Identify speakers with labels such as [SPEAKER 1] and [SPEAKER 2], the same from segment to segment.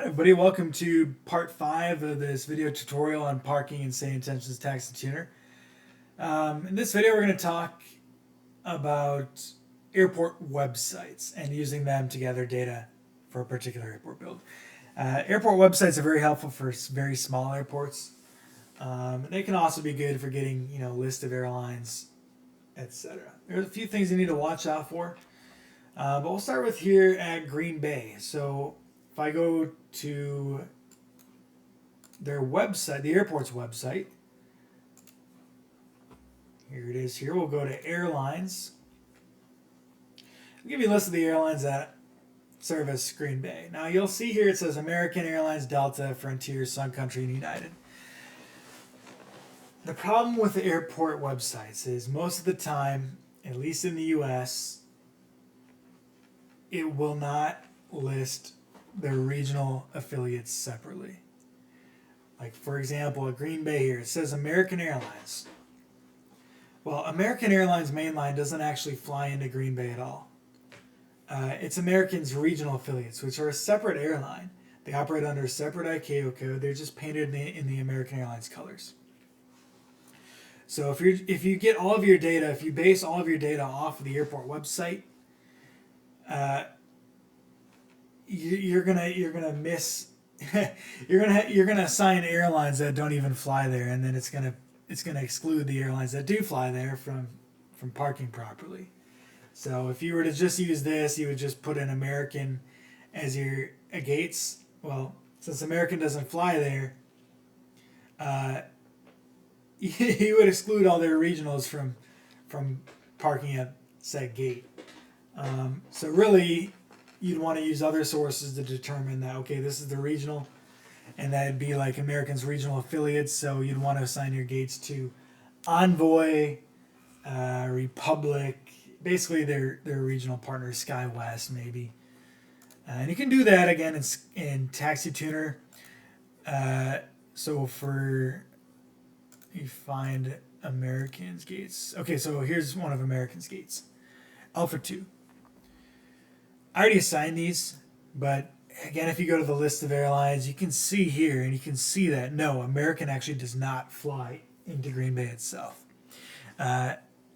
[SPEAKER 1] Hi everybody, welcome to part 5 of this video tutorial on parking and Say Intentions Taxi Tuner. In this video we're going to talk about airport websites and using them to gather data for a particular airport build. Airport websites are very helpful for very small airports. They can also be good for getting list of airlines, etc. There's a few things you need to watch out for. But we'll start with here at Green Bay. So if I go to their website, the airport's website, here it is here. We'll go to airlines. I'll give you a list of the airlines that service Green Bay. Now you'll see here it says American Airlines, Delta, Frontier, Sun Country, and United. The problem with the airport websites is most of the time, at least in the US, it will not list their regional affiliates separately. Like for example, at Green Bay here, it says American Airlines. Well, American Airlines mainline doesn't actually fly into Green Bay at all. It's American's regional affiliates, which are a separate airline. They operate under a separate ICAO code. They're just painted in the American Airlines colors. So if you get all of your data, if you base all of your data off of the airport website, you're gonna miss you're gonna assign airlines that don't even fly there, and then it's gonna exclude the airlines that do fly there from parking properly. So if you were to just use this, you would just put an American as your gates. Well, since American doesn't fly there, you would exclude all their regionals from parking at said gate. So really, you'd want to use other sources to determine that, okay, this is the regional, and that'd be like American's regional affiliates. So you'd want to assign your gates to Envoy, Republic, basically their regional partners, SkyWest maybe. And you can do that again in Taxi Tuner. So for you find American's gates. Okay, so here's one of American's gates, Alpha 2. I already assigned these, but again, if you go to the list of airlines, you can see here, and you can see that no, American actually does not fly into Green Bay itself.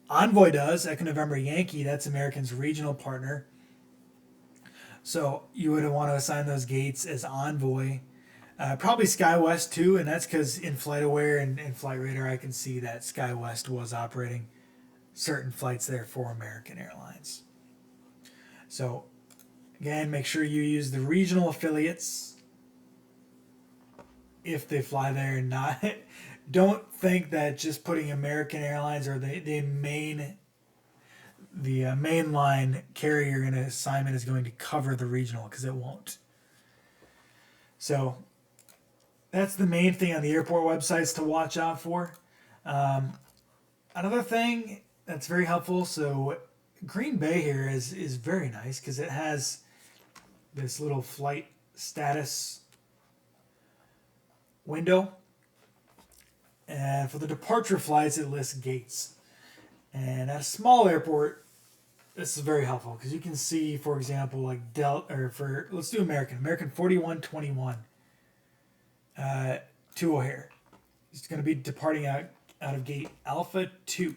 [SPEAKER 1] Envoy does, Echo November Yankee, that's American's regional partner. So you would want to assign those gates as Envoy. Probably SkyWest too, and that's because in FlightAware and Flight Radar, I can see that SkyWest was operating certain flights there for American Airlines. So again, make sure you use the regional affiliates if they fly there and not. Don't think that just putting American Airlines or the mainline carrier in an assignment is going to cover the regional, because it won't. So that's the main thing on the airport websites to watch out for. Another thing that's very helpful, so Green Bay here is very nice because it has this little flight status window, and for the departure flights it lists gates. And at a small airport, this is very helpful because you can see, for example, like let's do American 4121 to O'Hare. It's going to be departing out of gate Alpha 2.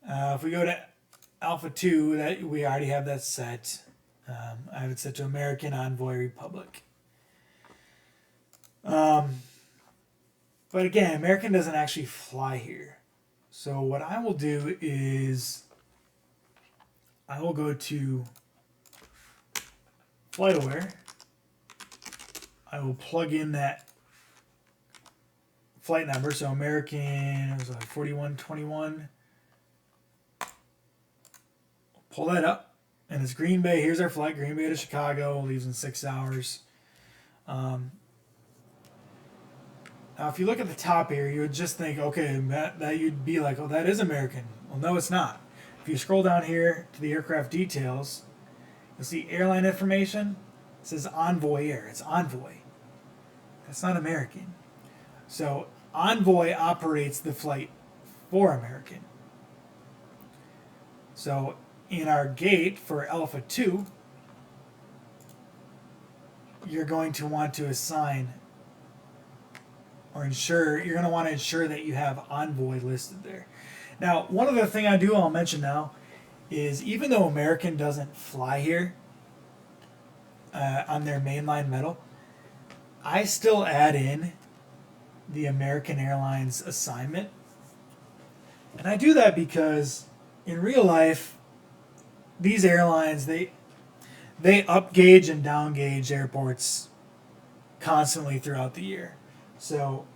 [SPEAKER 1] If we go to Alpha 2, that we already have that set. I have it set to American, Envoy, Republic. But again, American doesn't actually fly here. So what I will do is I will go to FlightAware. I will plug in that flight number. So American, it was like 4121. Pull that up, and it's Green Bay. Here's our flight, Green Bay to Chicago. Leaves in 6 hours. Now, if you look at the top here, you would just think, okay, that you'd be like, oh, that is American. Well, no, it's not. If you scroll down here to the aircraft details, you'll see airline information. It says Envoy Air. It's Envoy. That's not American. So Envoy operates the flight for American. So in our gate for Alpha 2, you're going to want to assign or ensure, you're going to want to ensure that you have Envoy listed there. Now, one other thing I'll mention now is even though American doesn't fly here on their mainline metal, I still add in the American Airlines assignment. And I do that because in real life, these airlines, they up gauge and down gauge airports constantly throughout the year. So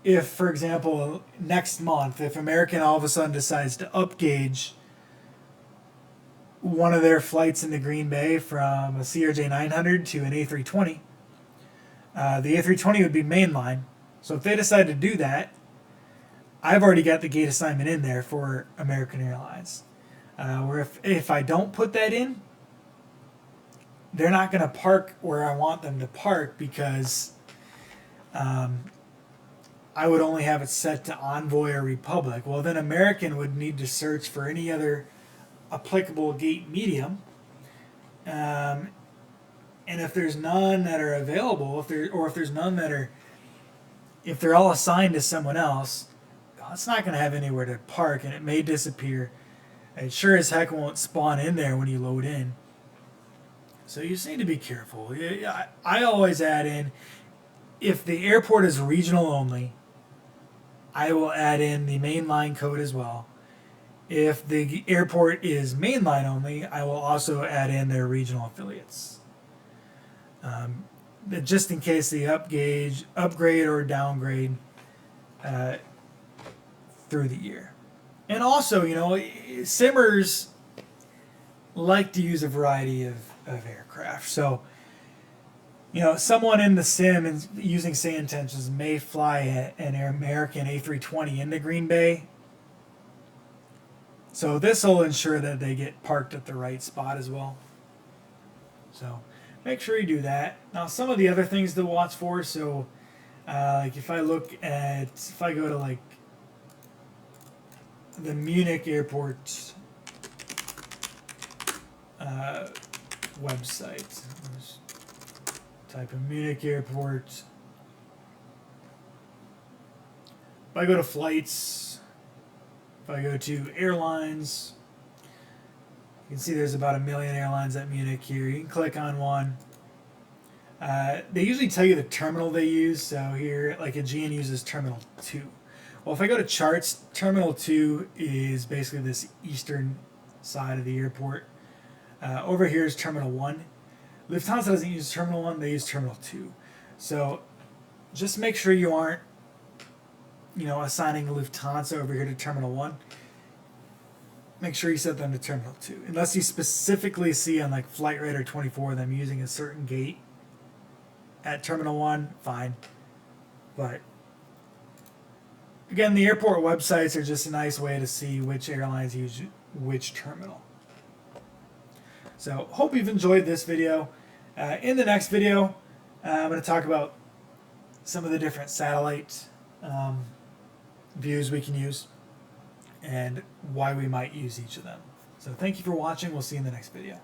[SPEAKER 1] if, for example, next month, if American all of a sudden decides to up gauge one of their flights into Green Bay from a CRJ 900 to an A320, the A320 would be mainline. So if they decide to do that, I've already got the gate assignment in there for American Airlines. Where if I don't put that in, they're not going to park where I want them to park because I would only have it set to Envoy or Republic. Well, then American would need to search for any other applicable gate medium. And if there's none that are available, if there's none that are, if they're all assigned to someone else, it's not going to have anywhere to park, and it may disappear. It sure as heck won't spawn in there when you load in. So you just need to be careful. I always add in, if the airport is regional only, I will add in the mainline code as well. If the airport is mainline only, I will also add in their regional affiliates. Just in case the upgrade or downgrade through the year. And also, simmers like to use a variety of aircraft. So, someone in the sim and using say intentions may fly an American A320 into Green Bay. So this will ensure that they get parked at the right spot as well. So make sure you do that. Now some of the other things to watch for, so like if I go to like the Munich airport website, let's type in Munich airport. If I go to flights, if I go to airlines, you can see there's about 1 million airlines at Munich here. You can click on one. They usually tell you the terminal they use. So here, like Aegean uses Terminal 2. Well, if I go to charts, Terminal 2 is basically this eastern side of the airport. Over here is Terminal 1. Lufthansa doesn't use Terminal 1, they use Terminal 2. So just make sure you aren't, assigning Lufthansa over here to Terminal 1. Make sure you set them to Terminal 2. Unless you specifically see on like Flight Radar 24 them using a certain gate at Terminal 1, fine. But again, the airport websites are just a nice way to see which airlines use which terminal. So hope you've enjoyed this video. In the next video, I'm going to talk about some of the different satellite views we can use and why we might use each of them. So thank you for watching. We'll see you in the next video.